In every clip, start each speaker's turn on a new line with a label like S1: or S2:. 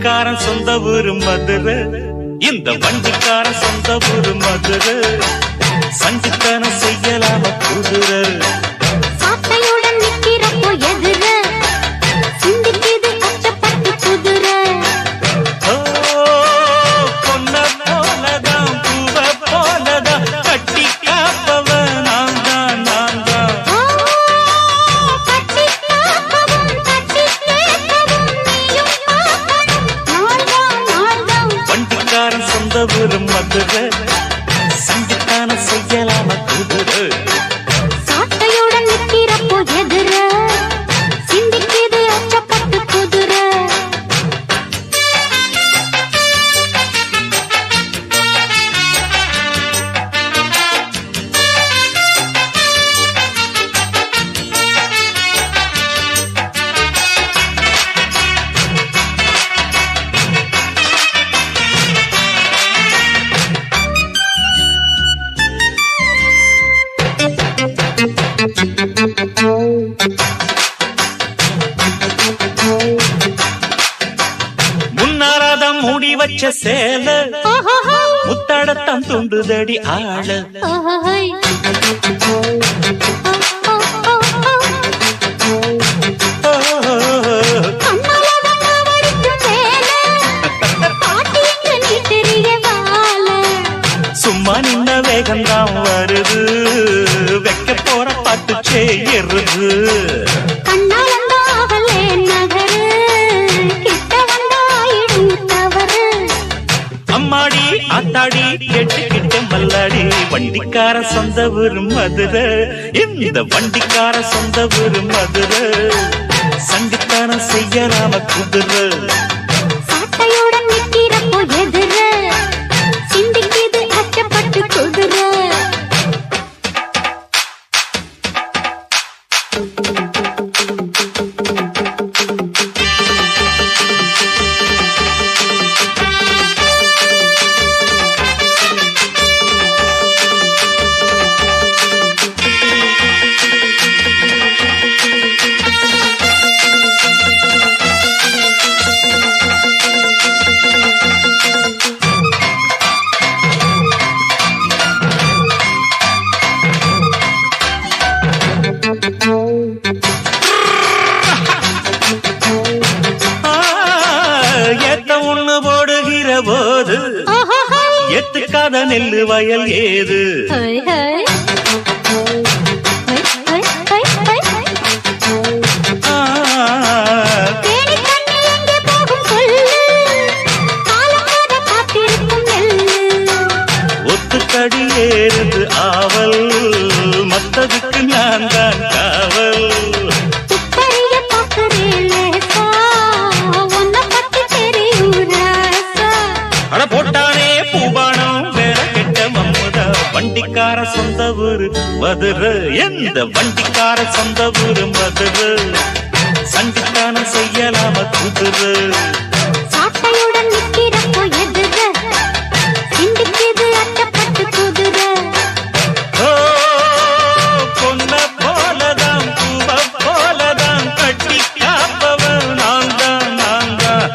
S1: வண்டிக்காரன் சொந்த ஊரு மதுரை, இந்த வண்டிக்காரன் சொந்த ஊரு மதுரை. சண்டித்தனம் செய்யலாம குதிரை,
S2: சாட்டையுடன் நிக்கிறப்போ எதிர சிந்திக்குது அச்சப்பட்டு குதிரை.
S1: பொன்ன போலதான் பூவ போலதான் கட்டி காப்பவ நான் தான் நான் தான்.
S2: கட்டி காக்கவும் கட்டி கேட்கவும் நீயும் பார்க்கணும் நாள்தான் நாள்தான்.
S1: வண்டிக்காரன் சொந்த ஊரு மதுரை, சண்டித்தனம் செய்யலாம குதிரை.
S2: சாட்டையுடன் நிக்கிறப்போ எதிர சிந்திக்குது அச்சப்பட்டு குதிரை.
S1: முன்னாராதான் மூடி வச்ச சேல முத்தாடத்தான் துண்டுதடி ஆள.
S2: ஓஹோய். கண்ணாலதான் நாவடிக்கும் வேலை, பாட்டி எங்க நீ தெரிய வாழ.
S1: சும்மா நின்ன வேகம்தான் வருது, வைக்க போற பாட்டு செய்யறது.
S2: கண்ணாலந்தாவலே நகரு, கிட்ட வந்தாயிடும் தவறு.
S1: அம்மாடி ஆத்தாடி கேட்டுக்கிட்ட மல்லாடி, வண்டிக்கார சொந்த ஊரு மதுரை, இந்த வண்டிக்கார சொந்த ஊரு மதுரை. சண்டித்தனம் செய்யலாம குதிரை,
S2: சாட்டையுடன் நிக்கிறப்போ எதிர சிந்திக்குது அச்சப்பட்டு குதிரை.
S1: ஏத்த ஒண்ணு போடுகிற போது எத்துக்காத நெல்லு வயல் ஏது.
S2: ஹோய் ஹோய். ஹோய் ஹோய் ஹோய் ஹோய். தேனி கண்ணி எங்கே போகும் சொல்லு, காலம் வர காத்திருக்கும் நெல்லு.
S1: ஒத்துக்கடி ஏறுது ஆவல், மத்ததுக்கு நான் தான் காவல்.
S2: துப்பறிய பார்க்கிறேன் லேசா, உன்னை பத்தி தெரியும் ராசா.
S1: அட போட்டானே பூபானம் வேற கெட்ட மம்முதா, வண்டிக்கார சொந்த ஊரு மதுரை, எந்த வண்டிக்கார சொந்த ஊரு மதுரை. சண்டித்தனம் செய்யலாம குதிரை,
S2: சாட்டையுடன் நிக்கிறப்போ எதிர சிந்திக்குது அச்சப்பட்டு குதிரை.
S1: பொன்ன போலதான் பூவ போலதான் கட்டி காப்பவ நான் தான் நான் தான்.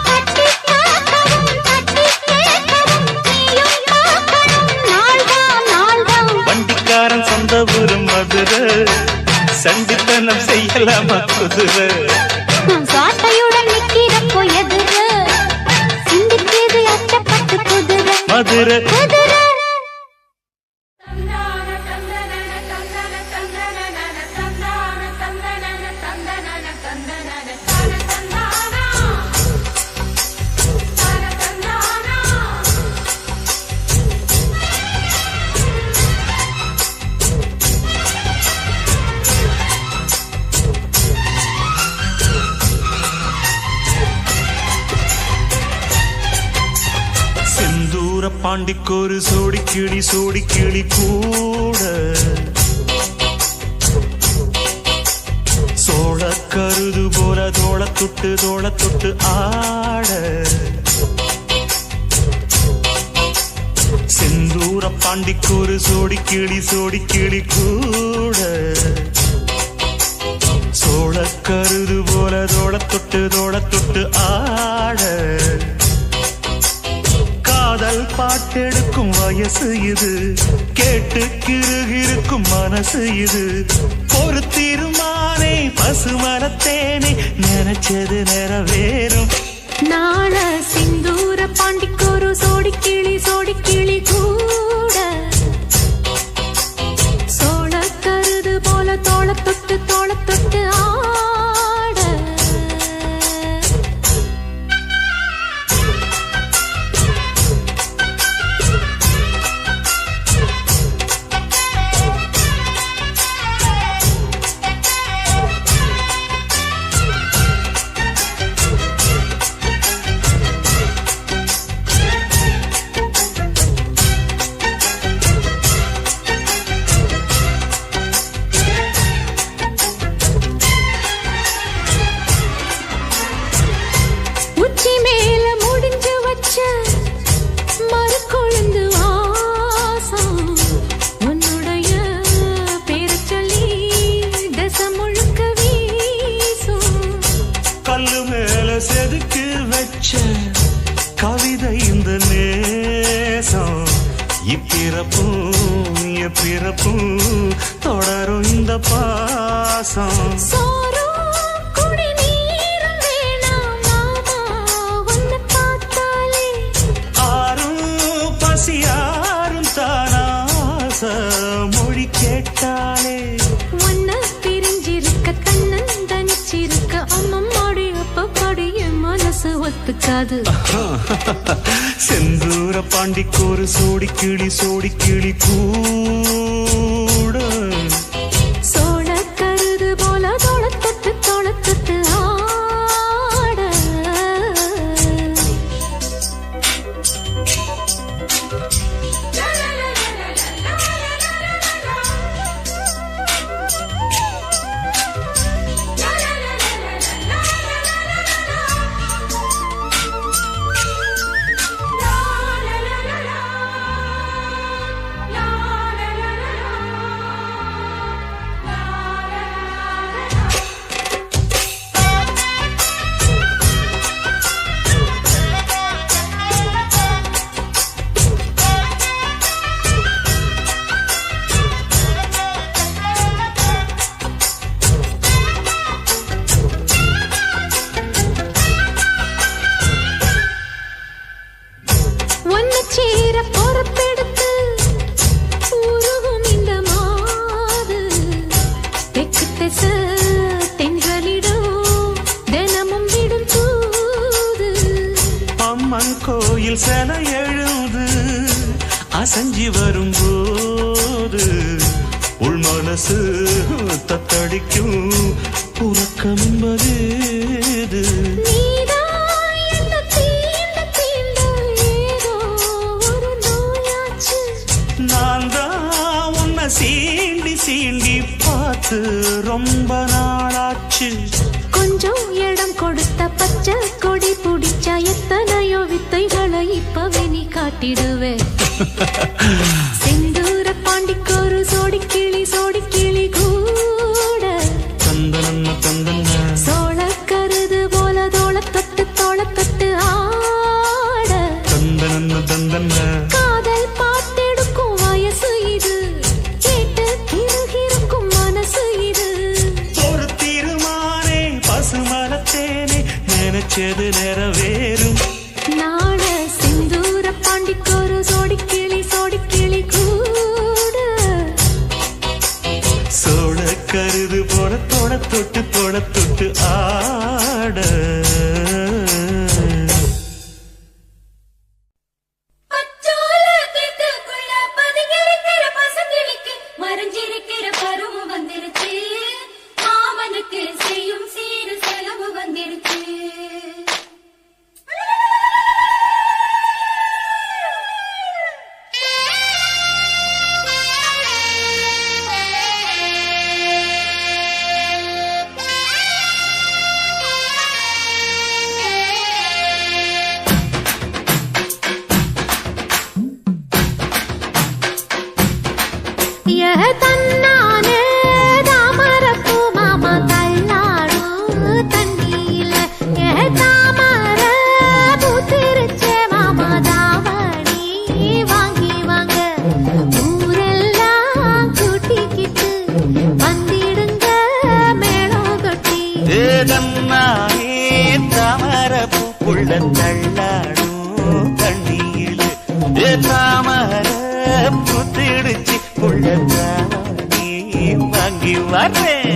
S2: கட்டி காக்கவும் கட்டி கேட்கவும் நீயும் பார்க்கணும் நாள்தான் நாள்தான்.
S1: வண்டிக்காரன் சொந்த ஊரு மதுரை, சண்டித்தனம் செய்யலாம குதிரை.
S2: சாட்டையுடன் நிக்கிறப்போ எதிர சிந்திக்குது அச்சப்பட்டு குதிரை.
S1: மதுரை
S2: குதிரை.
S1: செந்தூர பாண்டிக்கொரு சோடி கிளி கூட, சோழ கருது போல தோள தொட்டு ஆட. செந்தூர பாண்டிக்கொரு சோடி கிளி கூட, சோளக்கருது போல தோள தொட்டு ஆட காதல் பாட்டெடுக்கும் வயசு இது கேட்டு கிருகிருக்கும் மனசு இது ஒரு தீர்மானே பசுமரத்தேனே நினைச்சது நிறைவேறும்
S2: நாள சிந்தூர பாண்டிக்கொரு சோடி கிளி கூட சோழ கருது போல தோள தொட்டு ஆட
S1: செதுக்கு வச்ச கவிதை இந்த நேசம் இப்பிறப்பும் எப்பிறப்பும் தொடரும் இந்த பாசம் ஆறும் பசியாரும் தானாச மொழி கேட்டாலே
S2: ஒத்துக்காது
S1: செந்தூர பாண்டிக்கொரு சோடி கிளி கூட
S2: சோழ கருது போல தோள தொட்டு ஆட
S1: கோயில் செல எழுது அசஞ்சி வரும்போது உள் மனசு தத்தடிக்கும் உறக்கம் என்பது நான் தான் உன்னை சீண்டி பார்த்து ரொம்ப நாளாச்சு
S2: கொஞ்சம் இடம் கொடுத்த பச்சை கொடி பிடிச்சா எத்தனையோ வித்தைகளை இப்பவே நீ காட்டிடுவே செந்தூர பாண்டிக்கொரு சோடி கிளி கூட சோழ கருது போல தோள தொட்டு ஆட காதல் பாட்டெடுக்கும் வயசு இது கேட்டு கிருகிருக்கும் மனசு இது
S1: ஒரு தீர்மானே பசுமரத்தேனே நினைச்சது நிறைவேறும்
S2: நாள சிந்தூர பாண்டிக்கொரு சோடி கிளி கூட
S1: சோழ கருது போல தோள தொட்டு ஆட
S2: தன்னானே தாமரப்பூ மாமா கல்ல
S1: நீ வாங்கி வர்றேன்.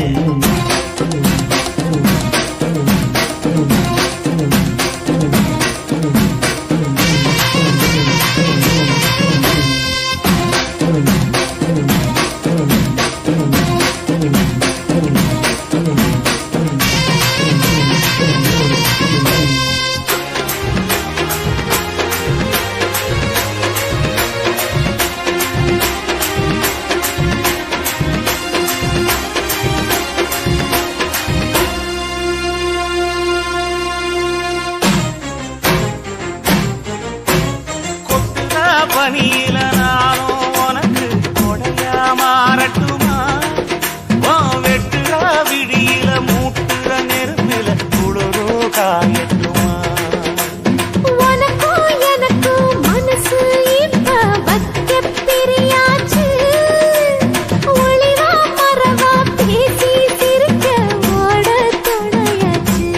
S1: பனியில நானும் உனக்கு கொடையா மாறட்டுமா? வெட்டுற விடியில மூட்டுற நெருப்பில குளிரோ காயட்டுமா?
S2: உனக்கும் எனக்கும் மனசு இப்ப வக்க பிரியாச்சு. ஒளிவா மரவா பேசி சிரிக்க ஓட துணையாச்சு.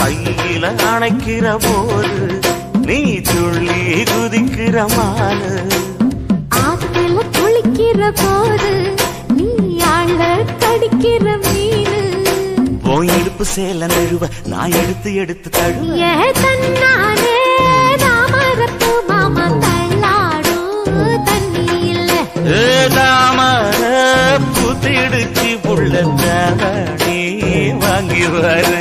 S1: கையில அணைக்கிற போது நீ துள்ளி குதிக்கிற மானு,
S2: ஆத்துல குளிக்கிற போது நீ ஆள கடிக்கிற மீனு.
S1: போய் இடுப்பு சேல நழுவ நான் எடுத்து எடுத்து தழுவ.
S2: ஏ தன்னானே தாமரப்பு மாமா தள்ளாடும் தண்ணி இல்ல.
S1: தாமர புத்திடுச்சு புள்ள நீ வாங்கி வர.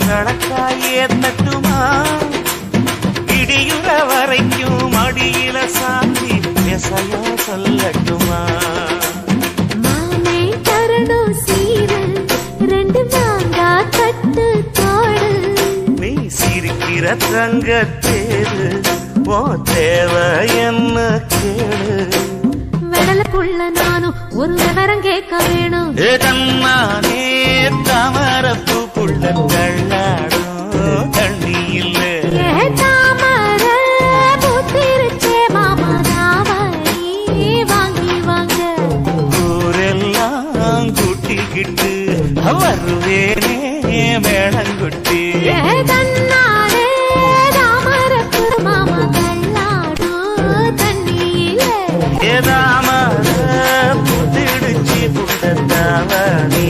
S1: கணக்காயே தட்டுமா? இடியுற வரைக்கும் அடியில சாந்தி விசையா சொல்லட்டுமா?
S2: மாமே தரணும் சீரு ரெண்டு மாங்கா கட்டு தோடு.
S1: நீ சிரிக்கிற தங்கத்தேரு ஓ தேவை என்ன கேளு.
S2: வெடலுக்குள்ள நானும் ஒரு விவரம் கேட்க வேணும்.
S1: தன்னானே தாமரப்பு புள்ள தள்ளாடும் தண்ணி இல்ல.
S2: தாமர புத்திருச்சே மாமா தாவணி வாங்கி வாங்க.
S1: ஊரெல்லாம் கூட்டிக்கிட்டு வருவேனே மேளங்குட்டி.
S2: தன்னானே தாமரப்பு மாமா தள்ளாடும் தண்ணி இல்ல.
S1: தாமர புத்திடுச்சு புள்ள தாவணி